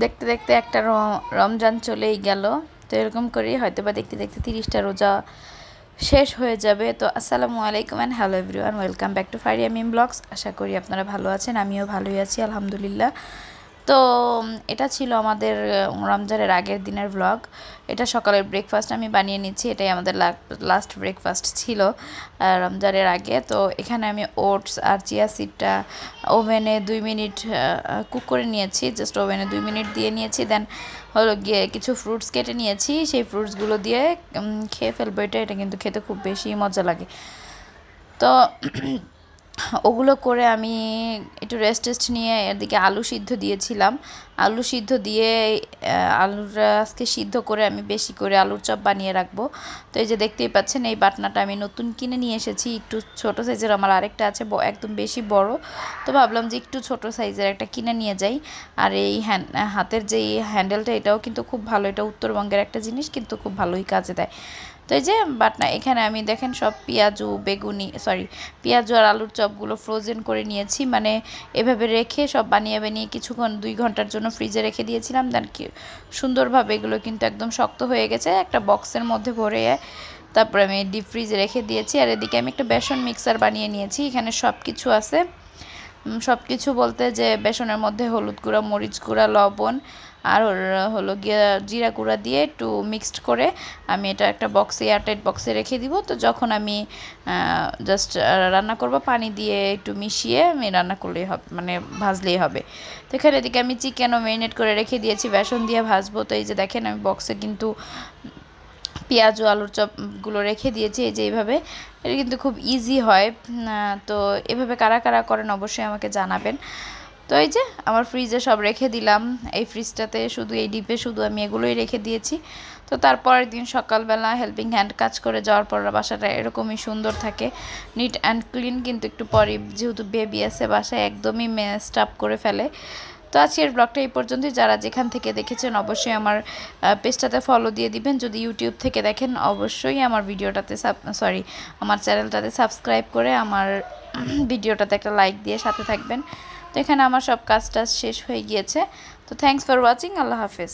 দেখতে দেখতে একটা রমজান চলেই গেল। তো এরকম করেই হয়তো বা দেখতে দেখতে 30টা রোজা শেষ হয়ে যাবে। তো আসসালামু আলাইকুম and hello everyone, welcome back to Faria Mim vlogs. আশা করি আপনারা ভালো আছেন, আমিও ভালোই আছি আলহামদুলিল্লাহ। তো এটা ছিল আমাদের রমজানের আগের দিনের ব্লগ। এটা সকালের ব্রেকফাস্ট আমি বানিয়ে নিচ্ছি, এটাই আমাদের লাস্ট ব্রেকফাস্ট ছিল রমজানের আগে। তো এখানে আমি ওটস আর চিয়া সিডটা ওভেনে 2 মিনিট কুক করে নিয়েছি, জাস্ট ওভেনে 2 মিনিট দিয়ে নিয়েছি। দেন হলো গিয়ে কিছু ফ্রুটস কেটে নিয়েছি, সেই ফ্রুটসগুলো দিয়ে খেয়ে ফেলবো। এটা কিন্তু খেতে খুব বেশি মজা লাগে। তো ওগুলো করে আমি একটু রেস্ট নিয়ে এদিকে আলু সিদ্ধ দিয়েছিলাম। আলু সিদ্ধ দিয়ে আলুটা আজকে সিদ্ধ করে আমি বেশি করে আলুর চপ বানিয়ে রাখবো। তো এই যে দেখতেই পাচ্ছেন, এই বাটনাটা আমি নতুন কিনে নিয়ে এসেছি, একটু ছোট সাইজের। আমার আরেকটা আছে একদম বেশি বড়, তো ভাবলাম যে একটু ছোট সাইজের একটা কিনে নিয়ে যাই। আর এই হাতের যে হ্যান্ডেলটা, এটাও কিন্তু খুব ভালো, এটা উত্তরবঙ্গের একটা জিনিস, কিন্তু খুব ভালোই কাজে দেয়। তো এই যে বাটনা, এখানে আমি দেখেন সব পেঁয়াজু আর আলুর চপগুলো ফ্রোজেন করে নিয়েছি, মানে এভাবে রেখে সব বানিয়ে বানিয়ে কিছুক্ষণ 2 ঘন্টার জন্য ফ্রিজে রেখে দিয়েছিলাম। দেন কি সুন্দরভাবে এগুলো কিন্তু একদম শক্ত হয়ে গেছে, একটা বক্সের মধ্যে ভরে তারপরে আমি ডিপ ফ্রিজে রেখে দিয়েছি। আর এদিকে আমি একটা বেসন মিক্সার বানিয়ে নিয়েছি, এখানে সব কিছু আছে। সব কিছু বলতে যে বেসনের মধ্যে হলুদ গুঁড়া, মরিচ গুঁড়া, লবণ আর হলো গিয়ে জিরা গুঁড়া দিয়ে একটু মিক্সড করে আমি এটা একটা বক্সে, এয়ারটাইট বক্সে রেখে দিব। তো যখন আমি জাস্ট রান্না করব, পানি দিয়ে একটু মিশিয়ে আমি রান্না করলেই হবে, মানে ভাজলেই হবে। তো এখানে এদিকে আমি চিকেনও ম্যারিনেট করে রেখে দিয়েছি, বেসন দিয়ে ভাজবো। তো এই যে দেখেন, আমি বক্সে কিন্তু পেঁয়াজ ও আলুর চপগুলো রেখে দিয়েছি, এই যে এইভাবে। এটা কিন্তু খুব ইজি হয়। তো এভাবে কারা কারা করেন অবশ্যই আমাকে জানাবেন। তো এই যে আমার ফ্রিজে সব রেখে দিলাম, এই ফ্রিজটাতে শুধু এই ডিপে শুধু আমি এগুলোই রেখে দিয়েছি। তো তারপরের দিন সকালবেলা হেল্পিং হ্যান্ড কাজ করে যাওয়ার পর বাসাটা এরকমই সুন্দর থাকে, নিট অ্যান্ড ক্লিন। কিন্তু একটু পরে যেহেতু বেবি আছে বাসায়, একদমই মেসড আপ করে ফেলে। তো আজকের ব্লগটা এই পর্যন্তই। যারা যেখান থেকে দেখেছেন অবশ্যই আমার পেজটাতে ফলো দিয়ে দিবেন। যদি ইউটিউব থেকে দেখেন অবশ্যই আমার ভিডিওটাতে আমার চ্যানেলটাতে সাবস্ক্রাইব করে আমার ভিডিওটাতে একটা লাইক দিয়ে সাথে থাকবেন। তো এখানে আমার সব কাজ টাজ শেষ হয়ে গিয়েছে। তো থ্যাংকস ফর ওয়াচিং, আল্লাহ হাফেজ।